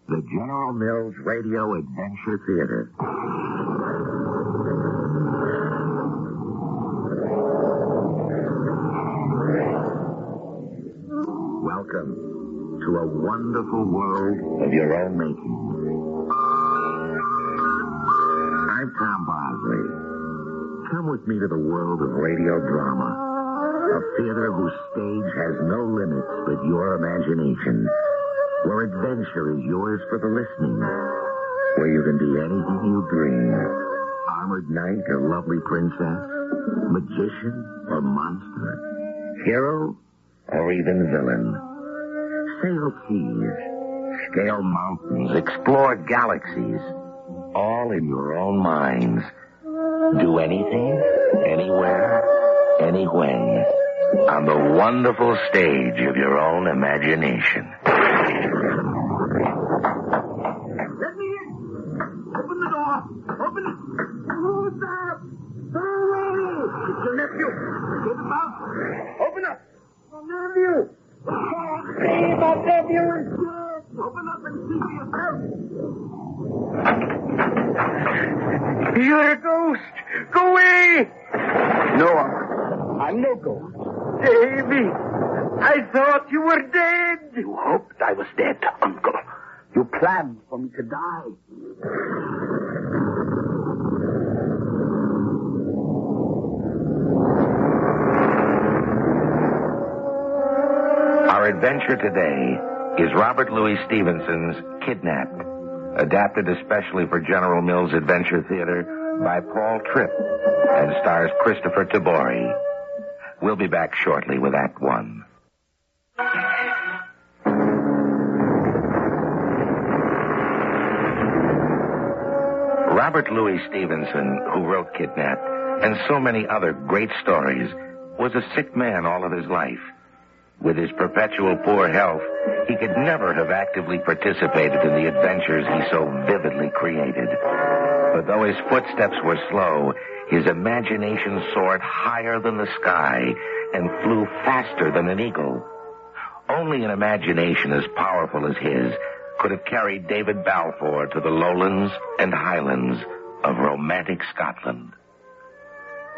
the General Mills Radio Adventure Theater. Welcome to a wonderful world of your own making. I'm Tom Bosley. Come with me to the world of radio drama. A theater whose stage has no limits but your imagination. Where adventure is yours for the listening. Where you can be anything you dream. Armored knight or lovely princess. Magician or monster. Hero or even villain. Sail seas. Scale mountains. Explore galaxies. All in your own minds. Do anything, anywhere, anywhen. On the wonderful stage of your own imagination. Let me in! Open the door! Open it! Who's that? Hurry! It's your nephew. Get him out. Open up! My nephew! See, my nephew is dead! Open up and see for yourself! You're a ghost! Go away! No, I'm no ghost. Davy, I thought you were dead. You hoped I was dead, Uncle. You planned for me to die. Our adventure today is Robert Louis Stevenson's Kidnapped, adapted especially for General Mills Adventure Theater by Paul Tripp and stars Christopher Tabori. We'll be back shortly with Act One. Robert Louis Stevenson, who wrote Kidnapped and so many other great stories, was a sick man all of his life. With his perpetual poor health, he could never have actively participated in the adventures he so vividly created. But though his footsteps were slow, his imagination soared higher than the sky and flew faster than an eagle. Only an imagination as powerful as his could have carried David Balfour to the lowlands and highlands of romantic Scotland.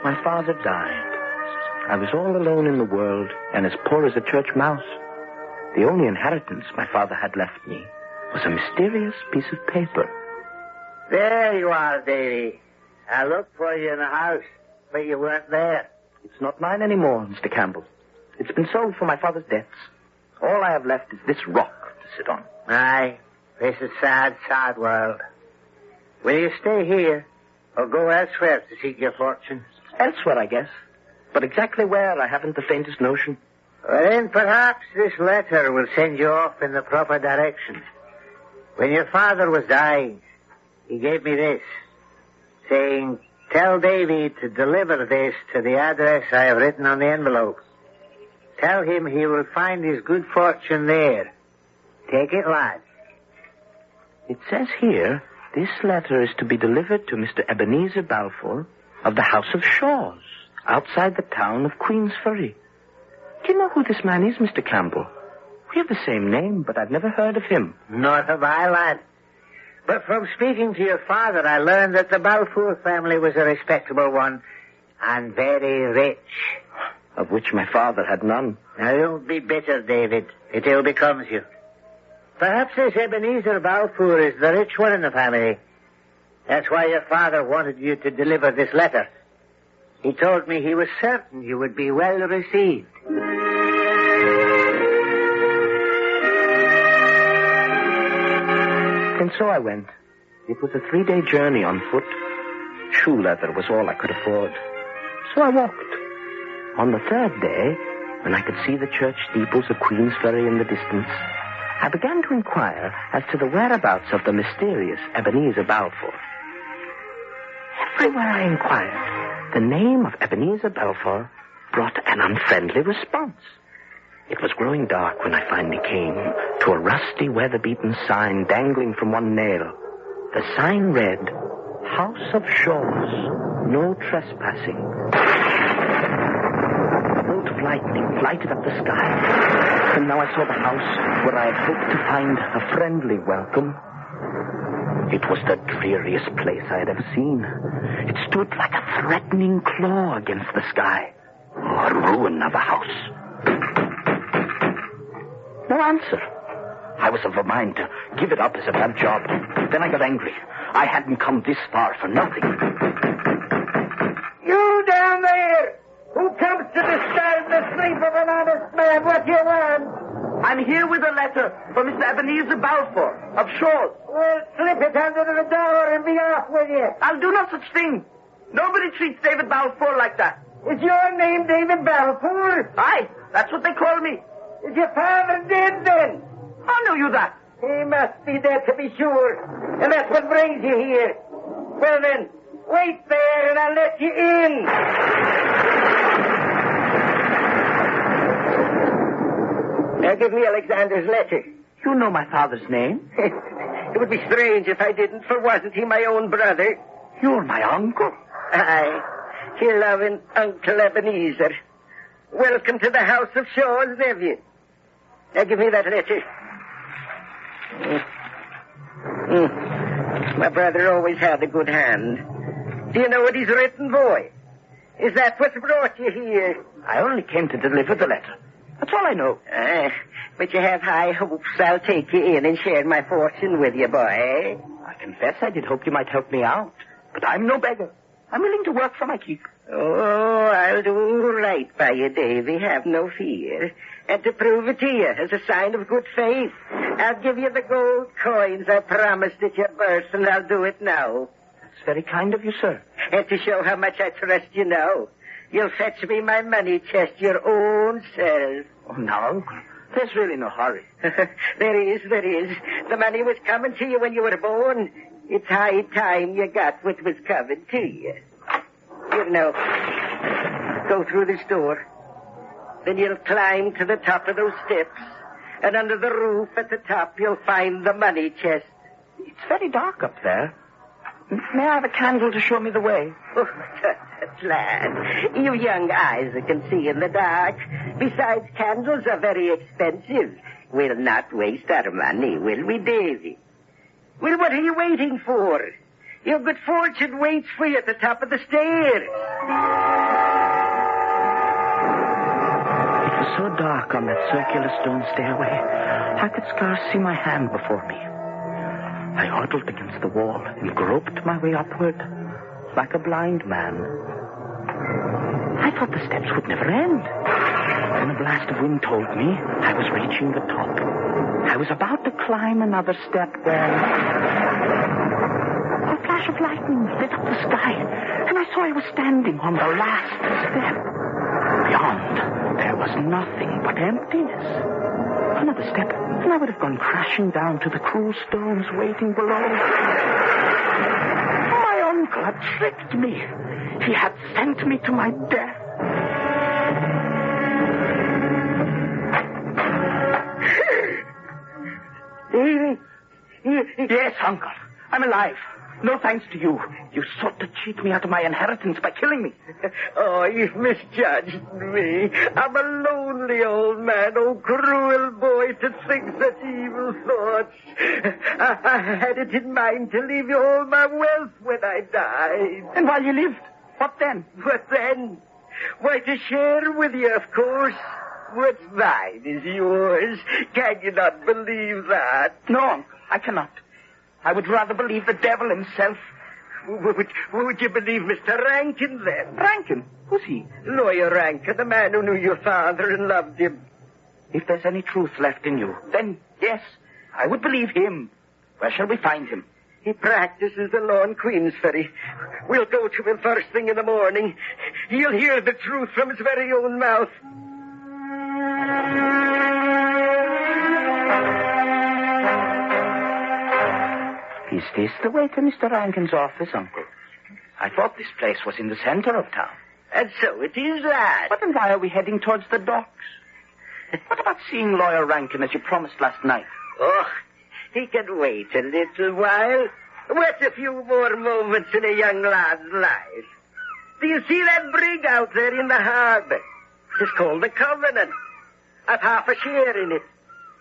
My father died. I was all alone in the world and as poor as a church mouse. The only inheritance my father had left me was a mysterious piece of paper. There you are, Davy. I looked for you in the house, but you weren't there. It's not mine anymore, Mr. Campbell. It's been sold for my father's debts. All I have left is this rock to sit on. Aye, this is sad, sad world. Will you stay here or go elsewhere to seek your fortune? Elsewhere, I guess. But exactly where, I haven't the faintest notion. Well, then perhaps this letter will send you off in the proper direction. When your father was dying, he gave me this, saying, "Tell Davy to deliver this to the address I have written on the envelope. Tell him he will find his good fortune there. Take it, lad." It says here, this letter is to be delivered to Mr. Ebenezer Balfour of the House of Shaws, outside the town of Queensferry. Do you know who this man is, Mr. Campbell? We have the same name, but I've never heard of him. Nor have I, lad. But from speaking to your father, I learned that the Balfour family was a respectable one and very rich. Of which my father had none. Now, don't be bitter, David. It ill becomes you. Perhaps this Ebenezer Balfour is the rich one in the family. That's why your father wanted you to deliver this letter. He told me he was certain you would be well received. And so I went. It was a 3-day journey on foot. Shoe leather was all I could afford. So I walked. On the 3rd day, when I could see the church steeples of Queensferry in the distance, I began to inquire as to the whereabouts of the mysterious Ebenezer Balfour. Everywhere I inquired, the name of Ebenezer Balfour brought an unfriendly response. It was growing dark when I finally came to a rusty, weather-beaten sign dangling from one nail. The sign read, "House of Shaws, no trespassing." A bolt of lightning lighted up the sky. And now I saw the house where I had hoped to find a friendly welcome. It was the dreariest place I had ever seen. It stood like a threatening claw against the sky. A ruin of a house. No answer. I was of a mind to give it up as a bad job. Then I got angry. I hadn't come this far for nothing. You down there! Who comes to disturb the sleep of an honest man? What you want? I'm here with a letter for Mr. Ebenezer Balfour of Shaw's. Well, slip it under the door and be off with you. I'll do no such thing. Nobody treats David Balfour like that. Is your name David Balfour? Aye, that's what they call me. Is your father dead then? How knew you that? He must be dead to be sure. And that's what brings you here. Well then, wait there and I'll let you in. Now give me Alexander's letter. You know my father's name. It would be strange if I didn't, for wasn't he my own brother? You're my uncle. Aye, your loving Uncle Ebenezer. Welcome to the house of Shaw's nephew. Now give me that letter. My brother always had a good hand. Do you know what he's written, boy? Is that what brought you here? I only came to deliver the letter. That's all I know. But you have high hopes I'll take you in and share my fortune with you, boy. I confess I did hope you might help me out. But I'm no beggar. I'm willing to work for my keep. Oh, I'll do right by you, Davy. Have no fear. And to prove it to you as a sign of good faith, I'll give you the gold coins I promised at your birth, and I'll do it now. That's very kind of you, sir. And to show how much I trust you now, you'll fetch me my money chest your own self. Oh, now, Uncle, there's really no hurry. There is. The money was coming to you when you were born. It's high time you got what was coming to you. Here now, go through this door. Then you'll climb to the top of those steps. And under the roof at the top, you'll find the money chest. It's very dark up there. May I have a candle to show me the way? Oh, lad, you young eyes that can see in the dark. Besides, candles are very expensive. We'll not waste our money, will we, Davy? Well, what are you waiting for? Your good fortune waits for you at the top of the stairs. It was so dark on that circular stone stairway, I could scarce see my hand before me. I huddled against the wall and groped my way upward like a blind man. I thought the steps would never end. Then a blast of wind told me I was reaching the top. I was about to climb another step when a flash of lightning lit up the sky, and I saw I was standing on the last step. Beyond, there was nothing but emptiness. Another step, and I would have gone crashing down to the cruel stones waiting below. My uncle had tricked me. He had sent me to my death. Yes, Uncle. I'm alive. No thanks to you. You sought to cheat me out of my inheritance by killing me. Oh, you've misjudged me. I'm a lonely old man, oh cruel boy, to think such evil thoughts. I had it in mind to leave you all my wealth when I died. And while you lived, what then? What then? Why, to share with you, of course. What's mine is yours. Can you not believe that? No, Uncle, I cannot. I would rather believe the devil himself. Would you believe Mr. Rankin, then? Rankin? Who's he? Lawyer Rankin, the man who knew your father and loved him. If there's any truth left in you, then, yes, I would believe him. Where shall we find him? He practices the law in Queensferry. We'll go to him first thing in the morning. He'll hear the truth from his very own mouth. Is this the way to Mr. Rankin's office, Uncle? I thought this place was in the center of town. And so it is, lad. But then why are we heading towards the docks? What about seeing Lawyer Rankin as you promised last night? Oh, he can wait a little while. What's a few more moments in a young lad's life? Do you see that brig out there in the harbor? It's called the Covenant. I've half a share in it.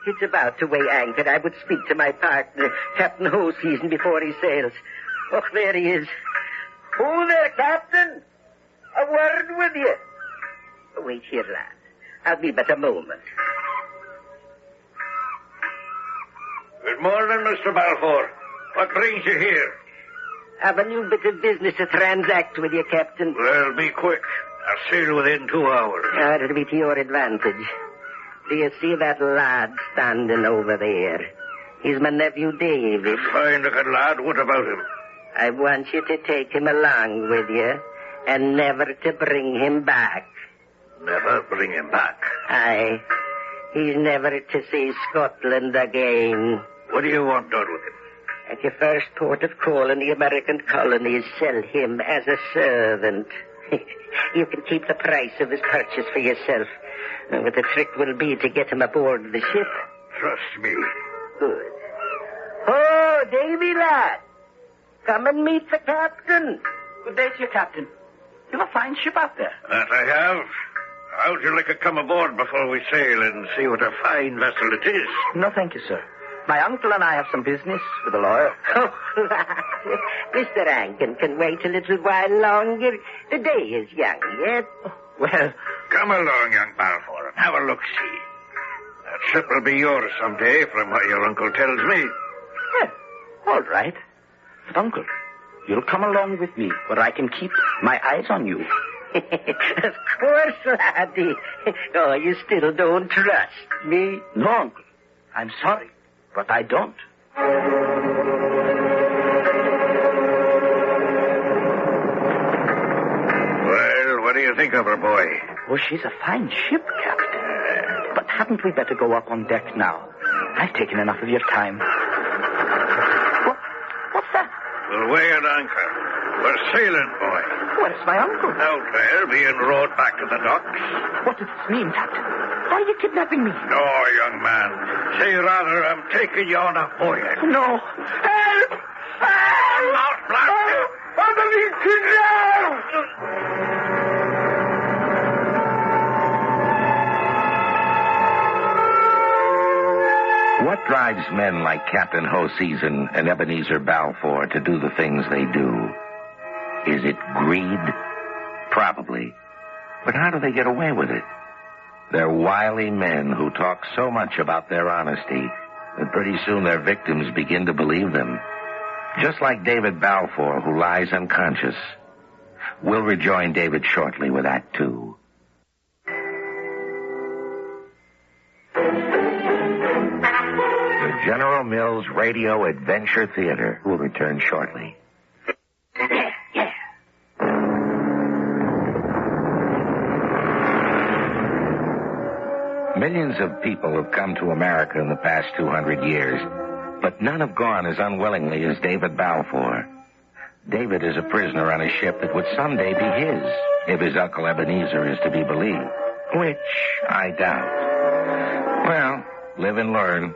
It's about to weigh anchor. I would speak to my partner, Captain Hoseason, before he sails. Oh, there he is. Oh, there, Captain. A word with you. Wait here, lad. I'll be but a moment. Good morning, Mr. Balfour. What brings you here? Have a new bit of business to transact with you, Captain. Well, be quick. I'll sail within 2 hours. It'll be to your advantage. Do you see that lad standing over there? He's my nephew David. Fine-looking lad. What about him? I want you to take him along with you and never to bring him back. Never bring him back. Aye. He's never to see Scotland again. What do you want done with him? At your first port of call in the American colonies, sell him as a servant. You can keep the price of his purchase for yourself. But the trick will be to get him aboard the ship. Trust me. Good. Oh, Davy, lad. Come and meet the captain. Good day to you, Captain. You have a fine ship out there. That I have. How'd you like to come aboard before we sail and see what a fine vessel it is? No, thank you, sir. My uncle and I have some business with a lawyer. Oh, lad. Mr. Rankin can wait a little while longer. The day is young yet. Well, Come along, young Balfour, and have a look-see. That ship will be yours someday, from what your uncle tells me. well, all right. But, Uncle, you'll come along with me where I can keep my eyes on you. Of course, laddie. Oh, you still don't trust me? No, Uncle. I'm sorry, but I don't. Well, what do you think of her, boy? Oh, she's a fine ship, Captain. But hadn't we better go up on deck now? I've taken enough of your time. What's that? We'll weigh an anchor. We're sailing, boy. Where's my uncle? Out there, being rowed back to the docks. What does this mean, Captain? Are you kidnapping me? No, young man. Say rather, I'm taking you on a voyage. No. Help! Help! Out, blast! I'm being kidnapped! What drives men like Captain Hoseason and Ebenezer Balfour to do the things they do? Is it greed? Probably. But how do they get away with it? They're wily men who talk so much about their honesty that pretty soon their victims begin to believe them. Just like David Balfour, who lies unconscious. We'll rejoin David shortly with Act 2. The General Mills Radio Adventure Theater will return shortly. Millions of people have come to America in the past 200 years, but none have gone as unwillingly as David Balfour. David is a prisoner on a ship that would someday be his, if his Uncle Ebenezer is to be believed, which I doubt. Well, live and learn.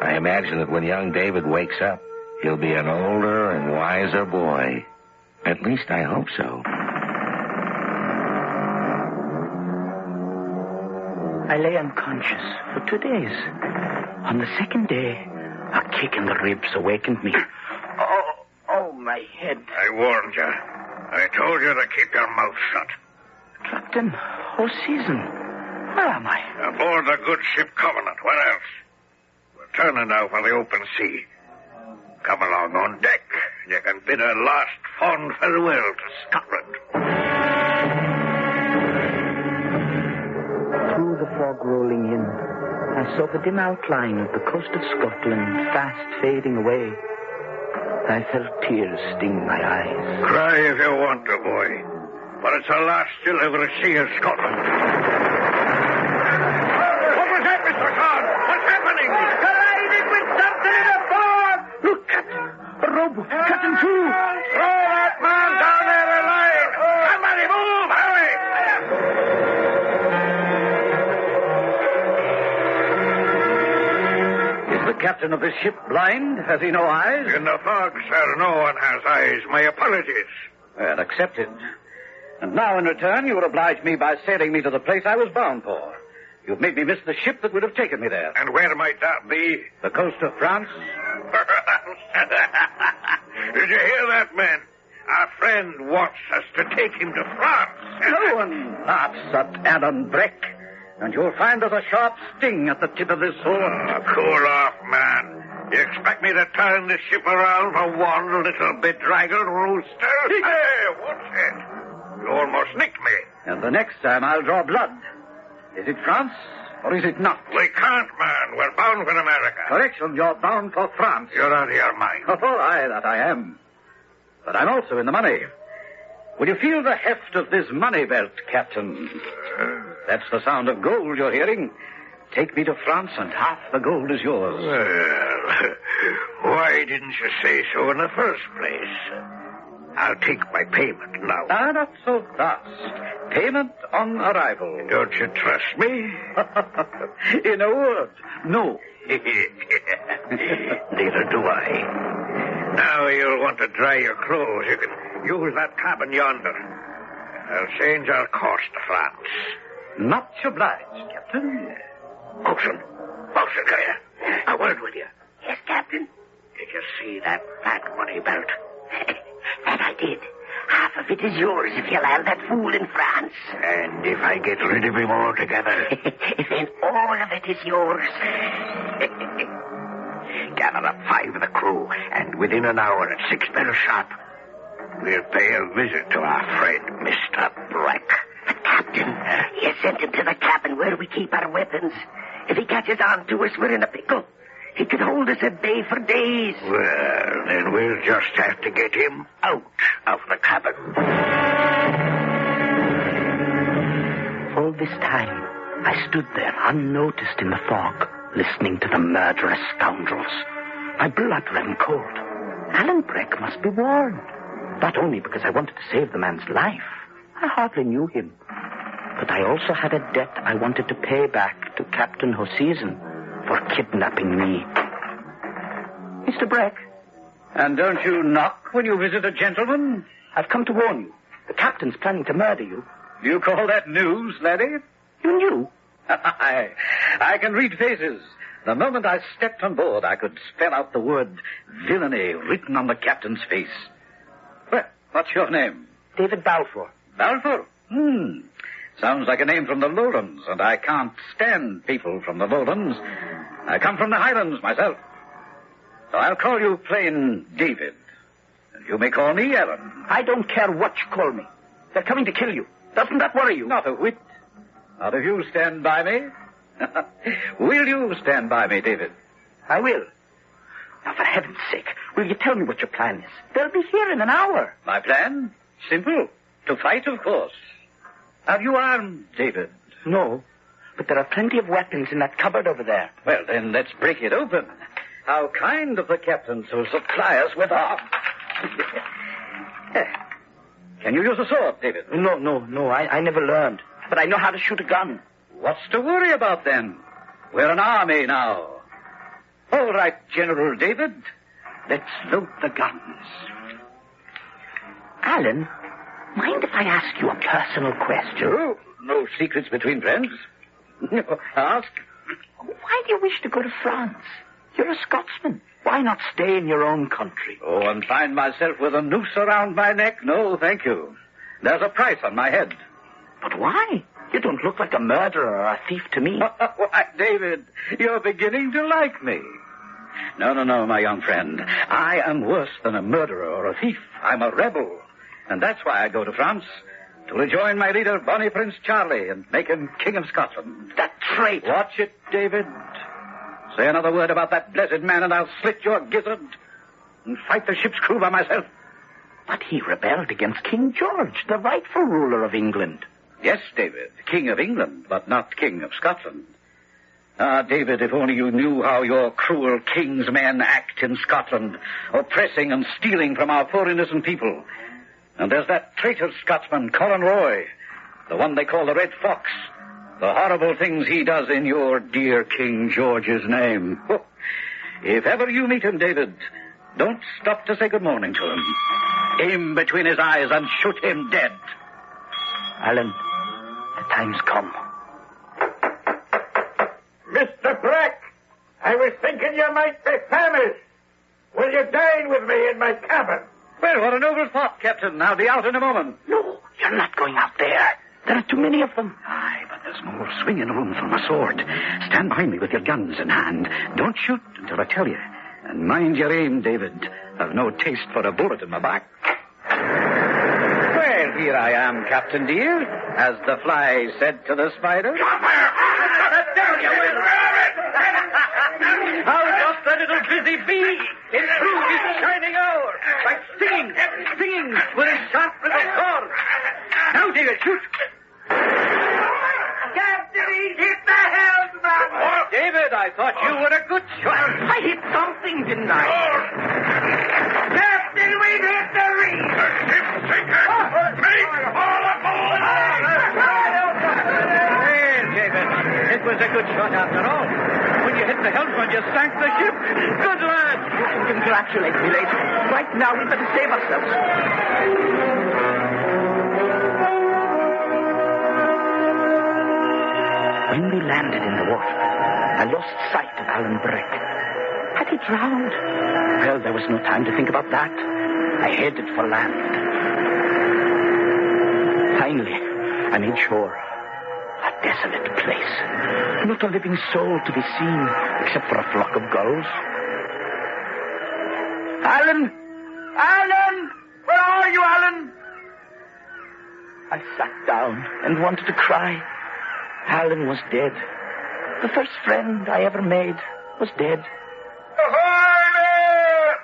I imagine that when young David wakes up, he'll be an older and wiser boy. At least I hope so. I lay unconscious for 2 days. On the second day, a kick in the ribs awakened me. Oh, my head. I warned you. I told you to keep your mouth shut. Captain, whole season. Where am I? Aboard the good ship Covenant. Where else? We're turning now for the open sea. Come along on deck. You can bid a last fond farewell to Scotland. Through the fog rolling in, I saw the dim outline of the coast of Scotland fast fading away. I felt tears sting my eyes. Cry if you want to, boy. But it's the last you'll ever see of Scotland. What was that, Mr. Carr? What's happening? Collided with something in a fog! Look, Captain! A rowboat cut in two! Throw that man down there alive! Somebody move! Hurry! Is the captain of the ship blind? Has he no eyes? In the fog, sir, no one has eyes. My apologies. Well, accepted. And now, in return, you will oblige me by sailing me to the place I was bound for. You've made me miss the ship that would have taken me there. And where might that be? The coast of France. Did you hear that, man? Our friend wants us to take him to France. No one laughs at Alan Breck. And you'll find there's a sharp sting at the tip of his sword. Oh, cool off, man. You expect me to turn the ship around for one little bedraggled rooster? Hey, what's it? You almost nicked me. And the next time I'll draw blood. Is it France or is it not? We can't, man. We're bound for America. Correction, you're bound for France. You're out of your mind. Oh, aye, that I am. But I'm also in the money. Will you feel the heft of this money belt, Captain? That's the sound of gold you're hearing. Take me to France and half the gold is yours. Well, why didn't you say so in the first place? I'll take my payment now. Ah, not so fast. Payment on arrival. Don't you trust me? In a word, no. Neither do I. Now you'll want to dry your clothes. You can use that cabin yonder. I'll change our course to France. Much obliged, Captain. Bosun, come here. A word with you. Yes, Captain? Did you see that fat money belt? That I did. Half of it is yours if you land that fool in France. And if I get rid of him altogether? Then all of it is yours. Gather up 5 of the crew, and within an hour at 6 bells sharp, we'll pay a visit to our friend, Mr. Breck. But, Captain, you sent him to the cabin where we keep our weapons. If he catches on to us, we're in a pickle. He could hold us at bay for days. Well, then we'll just have to get him out of the cabin. All this time, I stood there unnoticed in the fog, listening to the murderous scoundrels. My blood ran cold. Alan Breck must be warned. Not only because I wanted to save the man's life. I hardly knew him. But I also had a debt I wanted to pay back to Captain Hoseason for kidnapping me. Mr. Breck. And don't you knock when you visit a gentleman? I've come to warn you. The captain's planning to murder you. You call that news, laddie? You knew? I can read faces. The moment I stepped on board, I could spell out the word villainy written on the captain's face. Well, what's your name? David Balfour. Balfour? Sounds like a name from the lowlands, and I can't stand people from the lowlands. I come from the highlands myself. So I'll call you plain David. And you may call me Alan. I don't care what you call me. They're coming to kill you. Doesn't that worry you? Not a whit. Not if you stand by me. Will you stand by me, David? I will. Now, for heaven's sake, will you tell me what your plan is? They'll be here in an hour. My plan? Simple. To fight, of course. Are you armed, David? No, but there are plenty of weapons in that cupboard over there. Well, then let's break it open. How kind of the captain to supply us with arms. Can you use a sword, David? No, I never learned. But I know how to shoot a gun. What's to worry about, then? We're an army now. All right, General David. Let's load the guns. Alan, mind if I ask you a personal question? Oh, no secrets between friends. No, ask. Why do you wish to go to France? You're a Scotsman. Why not stay in your own country? Oh, and find myself with a noose around my neck? No, thank you. There's a price on my head. But why? You don't look like a murderer or a thief to me. Why, David, you're beginning to like me. No, my young friend. I am worse than a murderer or a thief. I'm a rebel. And that's why I go to France. To rejoin my leader, Bonnie Prince Charlie, and make him King of Scotland. That traitor. Watch it, David. Say another word about that blessed man and I'll slit your gizzard and fight the ship's crew by myself. But he rebelled against King George, the rightful ruler of England. Yes, David, King of England, but not King of Scotland. Ah, David, if only you knew how your cruel king's men act in Scotland, oppressing and stealing from our poor innocent people. And there's that traitor Scotsman, Colin Roy, the one they call the Red Fox. The horrible things he does in your dear King George's name. If ever you meet him, David, don't stop to say good morning to him. Aim between his eyes and shoot him dead. Alan, the time's come. Mr. Breck, I was thinking you might be famished. Will you dine with me in my cabin? Well, what a noble thought, Captain. I'll be out in a moment. No, you're not going out there. There are too many of them. Aye, but there's no more swinging room for my sword. Stand behind me with your guns in hand. Don't shoot until I tell you. And mind your aim, David. I've no taste for a bullet in my back. Well, here I am, Captain dear, as the fly said to the spider. Down you will. How doth the little busy bee improve his shining hour by stinging with his sharp little sword? Now, David, shoot. Captain, he hit the helmsman. David, I thought you were a good shot. I hit something, didn't I? Captain, we've hit the reef. The ship's sinking. Make all aboard. Well, David, it was a good shot after all. When you hit the helmsman, you sank the ship. Good lad. You can congratulate me later. Right now, we better save ourselves. When we landed in the water, I lost sight of Alan Breck. Had he drowned? Well, there was no time to think about that. I headed for land. Finally, I made shore. A desolate place. Not a living soul to be seen, except for a flock of gulls. Alan! Alan! Where are you, Alan? I sat down and wanted to cry. Alan was dead. The first friend I ever made was dead. Ahoy there!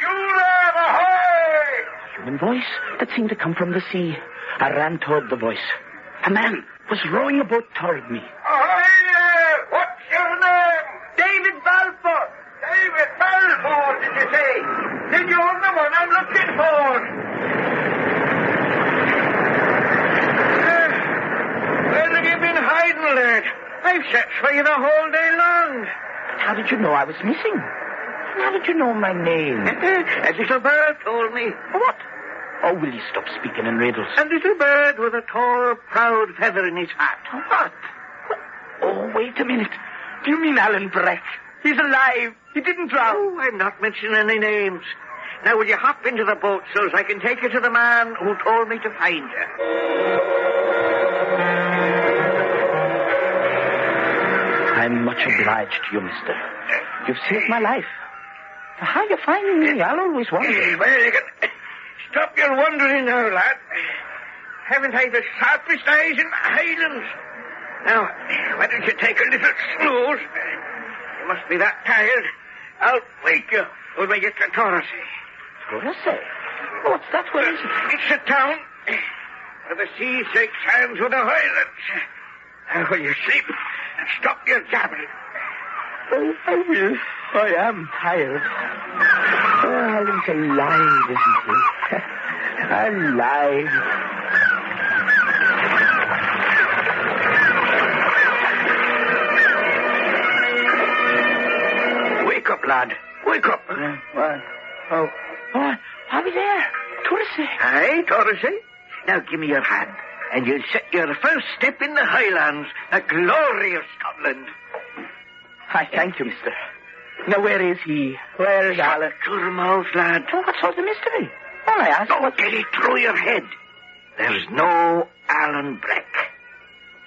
You there, ahoy! A human voice that seemed to come from the sea. I ran toward the voice. A man was rowing a boat toward me. Ahoy there! What's your name? David Balfour. David Balfour, did you say? Then you're the one I'm looking for. Where have you been hiding, lad? I've searched for you the whole day long. How did you know I was missing? How did you know my name? A little bird told me. What? Oh, will you stop speaking in riddles? A little bird with a tall, proud feather in his hat. What? Oh, wait a minute. Do you mean Alan Breck? He's alive. He didn't drown. Oh, I'm not mentioning any names. Now, will you hop into the boat so as I can take you to the man who told me to find you? I'm much obliged to you, mister. You've saved my life. How you finding me? I'll always wonder. Well, you can stop your wondering now, lad. Haven't I the sharpest eyes in the Highlands? Now, why don't you take a little snooze? You must be that tired. I'll wake you when we get to Torresay. Torresay? What's that? Where is it? It's a town where the sea shakes hands with the Highlands. Now, will you sleep and stop your jabbering? Oh, I will. I am tired. Oh, Alan's alive, isn't he? Alive. Wake up, lad. Wake up. What? Oh, are we there? Torresay. Aye, Torresay. Now give me your hand, and you'll set your first step in the Highlands, the glory of Scotland. I thank you, mister. Now, where is he? Where is Alan? Shut your mouth, lad. Oh, what's all the mystery? All I asked was... Don't get it through your head. There's no Alan Breck.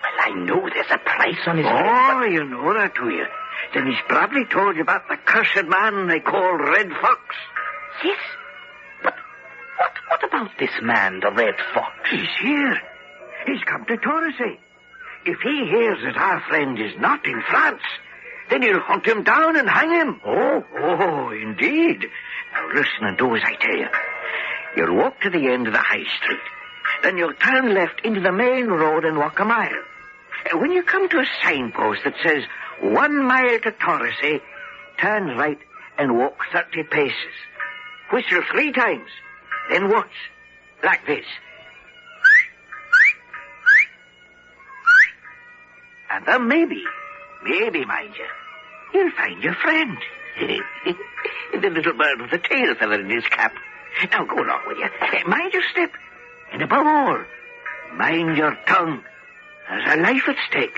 Well, I know there's a price on his head. Oh, you know that, do you? Then he's probably told you about the cursed man they call Red Fox. Yes, but what about this man, the Red Fox? He's here. He's come to Torresay. If he hears that our friend is not in France, then he'll hunt him down and hang him. Oh, indeed. Now listen and do as I tell you. You'll walk to the end of the high street. Then you'll turn left into the main road and walk a mile. When you come to a signpost that says 1 mile to Torresay, turn right and walk 30 paces. Whistle 3 times. Then once. Like this. And then maybe, mind you, you'll find your friend. The little bird with the tail feather in his cap. Now go along with you. Mind your step. And above all, Mind your tongue. There's a life at stake.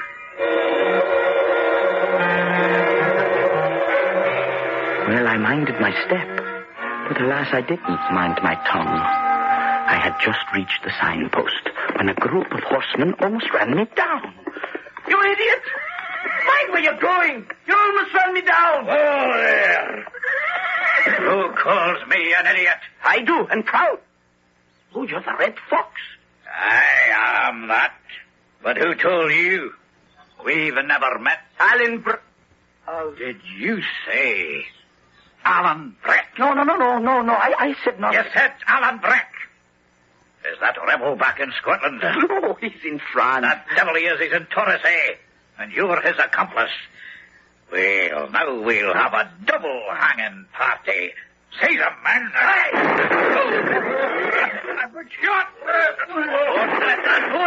Well, I minded my step, but alas, I didn't mind my tongue. I had just reached the signpost when a group of horsemen almost ran me down. You idiot! Mind where you're going! You almost ran me down! Oh, there! Who calls me an idiot? I do, and proud. Oh, you're the Red Fox. I am that. But who told you? We've never met. Alan Did you say Alan Breck? No. I said not. You said Alan Breck. Is that rebel back in Scotland? No, he's in France. That devil he is. He's in Torresay. And you're his accomplice. Well, now we'll have a double hanging party. Seize him, man. I've been shot. Don't let that go,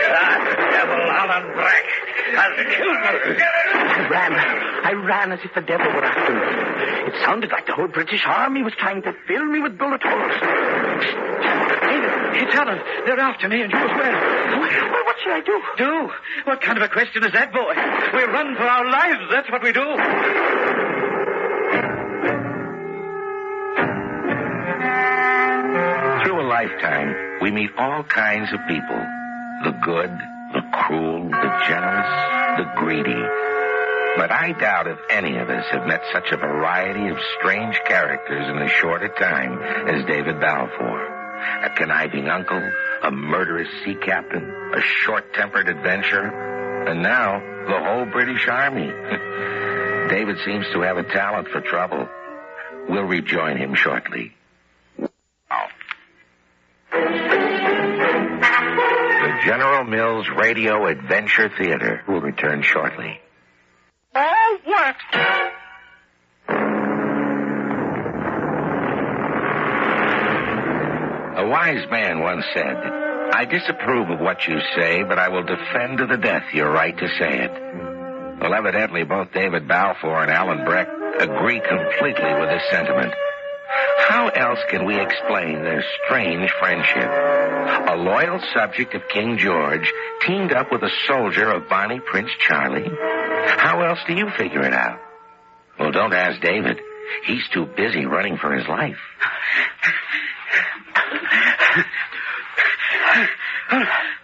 That devil Alan Breck has killed me. I ran as if the devil were after me. It sounded like the whole British Army was trying to fill me with bullet holes. It's Alan. They're after me, and you as well. Well, what should I do? Do? What kind of a question is that, boy? We run for our lives. That's what we do. Through a lifetime, we meet all kinds of people. The good, the cruel, the generous, the greedy. But I doubt if any of us have met such a variety of strange characters in as short a time as David Balfour. A conniving uncle, a murderous sea captain, a short-tempered adventurer, and now the whole British Army. David seems to have a talent for trouble. We'll rejoin him shortly. The General Mills Radio Adventure Theater will return shortly. Oh, what? A wise man once said, "I disapprove of what you say, but I will defend to the death your right to say it." Well, evidently both David Balfour and Alan Breck agree completely with this sentiment. How else can we explain their strange friendship? A loyal subject of King George teamed up with a soldier of Bonnie Prince Charlie? How else do you figure it out? Well, don't ask David. He's too busy running for his life.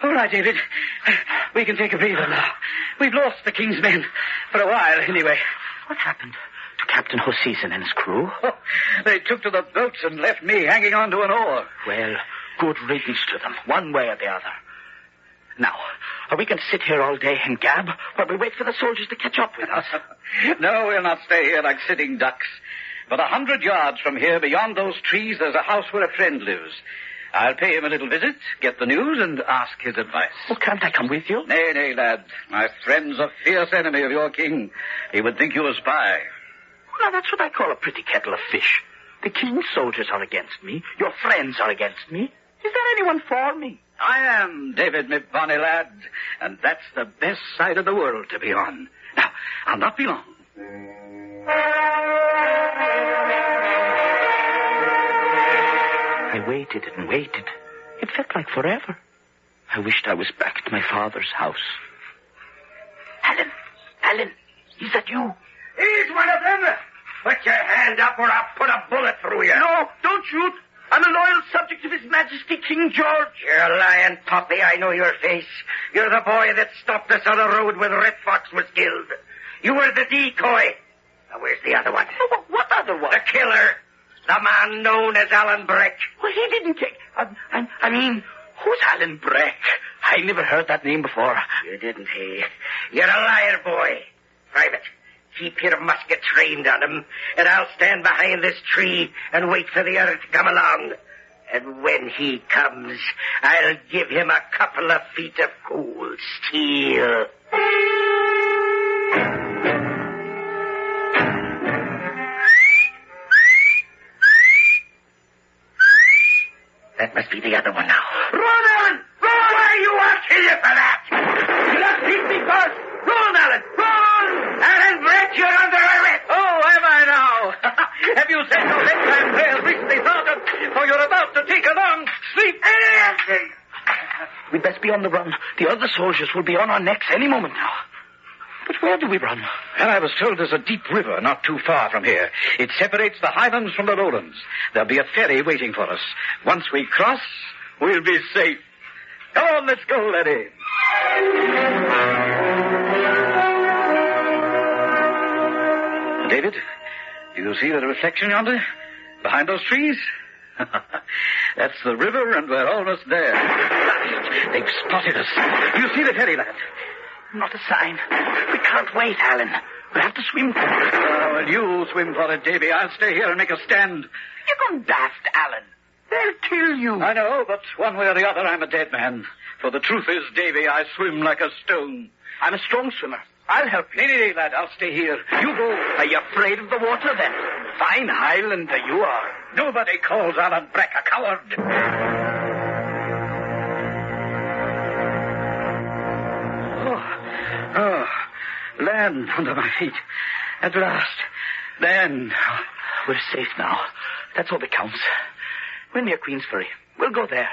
All right, David. We can take a breather now. We've lost the King's men. For a while, anyway. What happened to Captain Hoseason and his crew? Oh, they took to the boats and left me hanging on to an oar. Well, good riddance to them, one way or the other. Now, are we going to sit here all day and gab while we wait for the soldiers to catch up with us? No, we'll not stay here like sitting ducks. But 100 yards from here, beyond those trees, there's a house where a friend lives. I'll pay him a little visit, get the news, and ask his advice. Oh, can't I come with you? Nay, lad. My friend's a fierce enemy of your king. He would think you a spy. Well, now, that's what I call a pretty kettle of fish. The king's soldiers are against me. Your friends are against me. Is there anyone for me? I am, David, my bonny lad. And that's the best side of the world to be on. Now, I'll not be long. I waited and waited. It felt like forever. I wished I was back at my father's house. Alan, is that you? He's one of them. Put your hand up or I'll put a bullet through you. No, don't shoot. I'm a loyal subject of His Majesty King George. You're lying, Poppy. I know your face. You're the boy that stopped us on the road when Red Fox was killed. You were the decoy. Now, where's the other one? Oh, what other one? The killer. The man known as Alan Breck. Well, he didn't take... I mean, who's Alan Breck? I never heard that name before. You didn't, eh? You're a liar, boy. Private, keep your musket trained on him, and I'll stand behind this tree and wait for the other to come along. And when he comes, I'll give him a couple of feet of cold steel. That must be the other one now. Run, Alan! Run! Why, you I'll kill you for that! You must beat me first! Run, Alan! Run! Alan Brett, you're under arrest! Oh, am I now? Have you said your bedtime prayers recently started? For you're about to take a long sleep. be on the run. The other soldiers will be on our necks any moment now. But where do we run? Well, I was told there's a deep river not too far from here. It separates the highlands from the lowlands. There'll be a ferry waiting for us. Once we cross, we'll be safe. Come on, let's go, laddie. David, do you see the reflection yonder? Behind those trees? That's the river, and we're almost there. They've spotted us. Do you see the ferry, lad? Not a sign. We can't wait, Alan. We'll have to swim for it. Oh, well, you swim for it, Davy. I'll stay here and make a stand. You're gone daft, Alan. They'll kill you. I know, but one way or the other, I'm a dead man. For the truth is, Davy, I swim like a stone. I'm a strong swimmer. I'll help you. Nay, lad, I'll stay here. You go. Are you afraid of the water, then? Fine Highlander you are. Nobody calls Alan Breck a coward. Oh, land under my feet. At last. Land. We're safe now. That's all that counts. We're near Queensferry. We'll go there.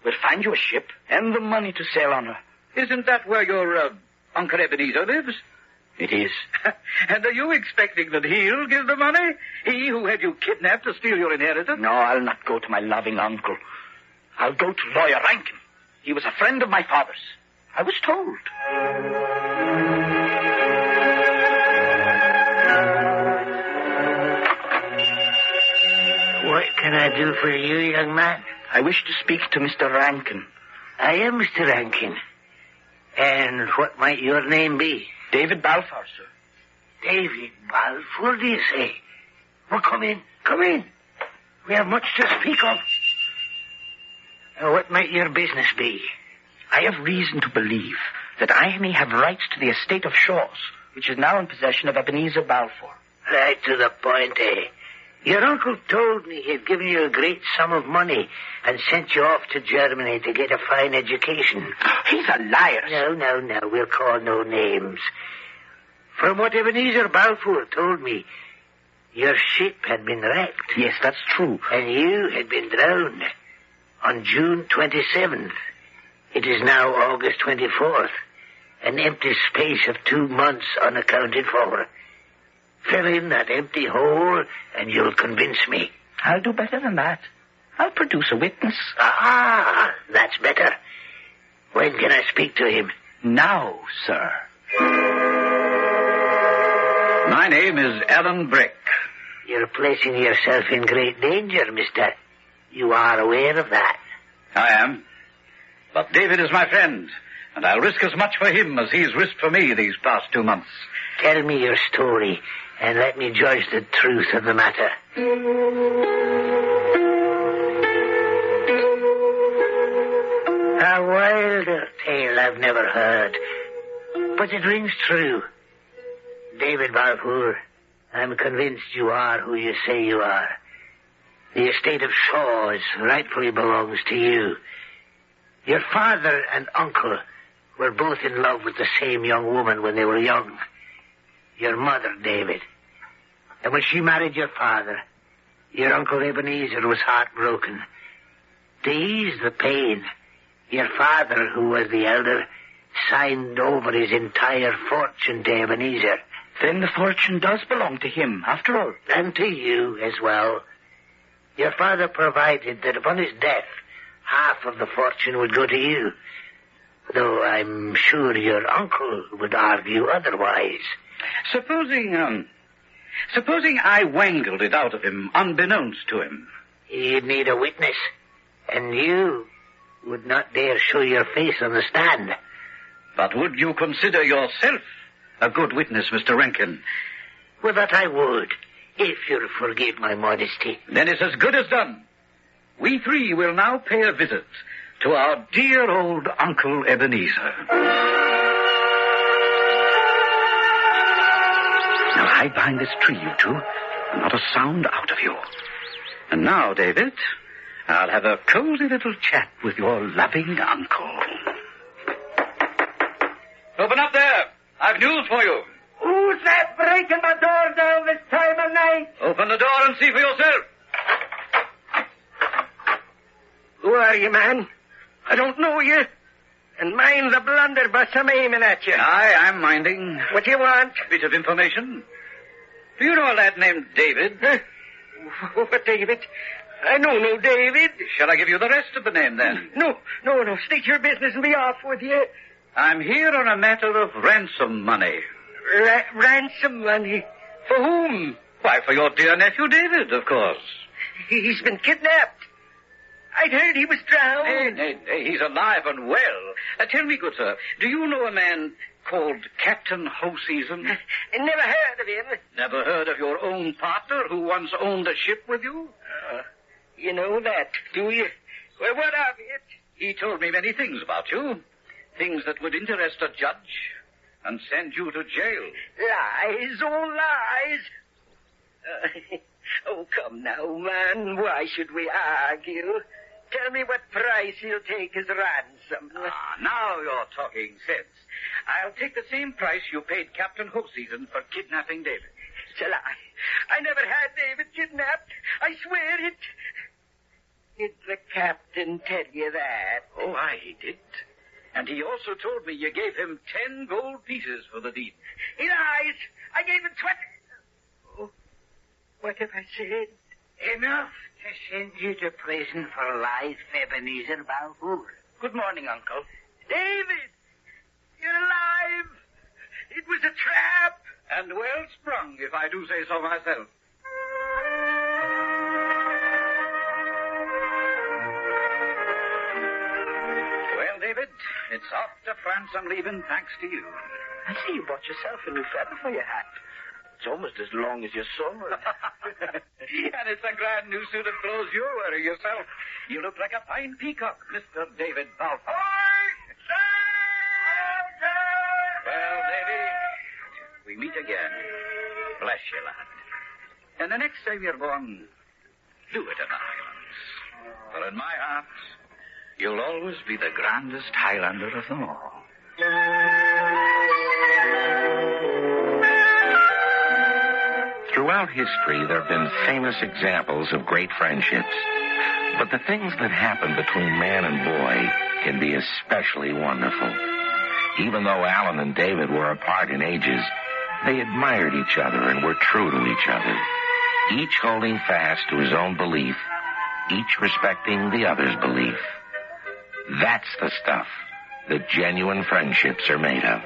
We'll find you a ship and the money to sail on her. Isn't that where your Uncle Ebenezer lives? It is. And are you expecting that he'll give the money? He who had you kidnapped to steal your inheritance? No, I'll not go to my loving uncle. I'll go to Lawyer Rankin. He was a friend of my father's. I was told. What can I do for you, young man? I wish to speak to Mr. Rankin. I am Mr. Rankin. And what might your name be? David Balfour, sir. David Balfour, do you say? Well, come in. Come in. We have much to speak of. What might your business be? I have reason to believe that I may have rights to the estate of Shaw's, which is now in possession of Ebenezer Balfour. Right to the point, eh? Your uncle told me he had given you a great sum of money and sent you off to Germany to get a fine education. He's a liar. No. We'll call no names. From what Ebenezer Balfour told me, your ship had been wrecked. Yes, that's true. And you had been drowned on June 27th. It is now August 24th. An empty space of 2 months unaccounted for. Fill in that empty hole, and you'll convince me. I'll do better than that. I'll produce a witness. Ah, that's better. When can I speak to him? Now, sir. My name is Alan Breck. You're placing yourself in great danger, mister. You are aware of that. I am. But David is my friend, and I'll risk as much for him as he's risked for me these past 2 months. Tell me your story, and let me judge the truth of the matter. A wilder tale I've never heard, but it rings true. David Balfour, I'm convinced you are who you say you are. The estate of Shaw's rightfully belongs to you. Your father and uncle were both in love with the same young woman when they were young. Your mother, David. And when she married your father, your Uncle Ebenezer was heartbroken. To ease the pain, your father, who was the elder, signed over his entire fortune to Ebenezer. Then the fortune does belong to him, after all. And to you as well. Your father provided that upon his death, half of the fortune would go to you. Though I'm sure your uncle would argue otherwise. Supposing I wangled it out of him unbeknownst to him. He'd need a witness, and you would not dare show your face on the stand. But would you consider yourself a good witness, Mr. Rankin? Well, that I would, if you'll forgive my modesty. Then it's as good as done. We three will now pay a visit to our dear old Uncle Ebenezer. Now hide behind this tree, you two, and not a sound out of you. And now, David, I'll have a cozy little chat with your loving uncle. Open up there. I've news for you. Who's that breaking my door down this time of night? Open the door and see for yourself. Who are you, man? I don't know you. And mind the blunderbuss I'm aiming at you. Aye, I'm minding. What do you want? A bit of information. Do you know a lad named David? Huh? What, David? I know no David. Shall I give you the rest of the name, then? No. State your business and be off with you. I'm here on a matter of ransom money. Ransom money? For whom? Why, for your dear nephew David, of course. He's been kidnapped. I'd heard he was drowned. Nay, he's alive and well. Tell me, good sir, do you know a man called Captain Hoseason? Never heard of him. Never heard of your own partner who once owned a ship with you? You know that, do you? Well, what of it? He told me many things about you. Things that would interest a judge and send you to jail. Lies, oh, lies. Oh, come now, man. Why should we argue? Tell me what price he'll take as ransom. Now you're talking sense. I'll take the same price you paid Captain Hoseason for kidnapping David. It's a lie. I never had David kidnapped. I swear it. Did the captain tell you that? Oh, aye, he did. And he also told me you gave him 10 gold pieces for the deed. He lies. I gave him 20. Oh, what have I said? Enough to send you to prison for lies, Ebenezer Balfour. Good morning, Uncle. David! You're alive! It was a trap! And well sprung, if I do say so myself. Well, David, it's off to France I'm leaving, thanks to you. I see you bought yourself a new feather for your hat. It's almost as long as your sword. And it's a grand new suit of clothes you're wearing yourself. You look like a fine peacock, Mr. David Balfour. Well, Davy, we meet again. Bless you, lad. And the next time you're born, do it in the Highlands. For in my heart, you'll always be the grandest Highlander of them all. Throughout history, there have been famous examples of great friendships. But the things that happen between man and boy can be especially wonderful. Even though Alan and David were apart in ages, they admired each other and were true to each other, each holding fast to his own belief, each respecting the other's belief. That's the stuff that genuine friendships are made of.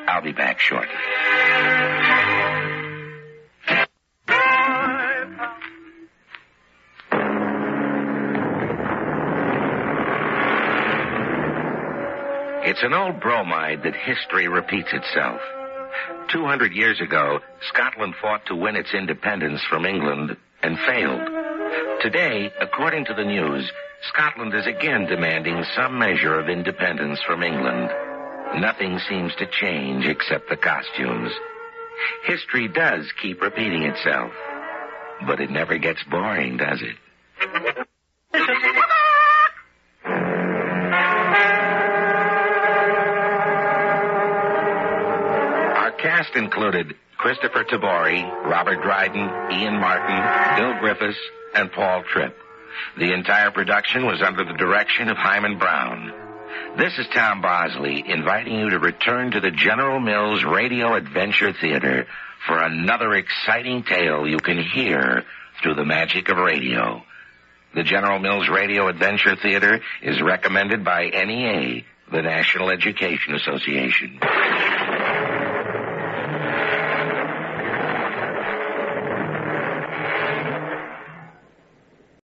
I'll be back shortly. It's an old bromide that history repeats itself. 200 years ago, Scotland fought to win its independence from England and failed. Today, according to the news, Scotland is again demanding some measure of independence from England. Nothing seems to change except the costumes. History does keep repeating itself, but it never gets boring, does it? Cast included Christopher Tabori, Robert Dryden, Ian Martin, Bill Griffiths, and Paul Tripp. The entire production was under the direction of Hyman Brown. This is Tom Bosley inviting you to return to the General Mills Radio Adventure Theater for another exciting tale you can hear through the magic of radio. The General Mills Radio Adventure Theater is recommended by NEA, the National Education Association.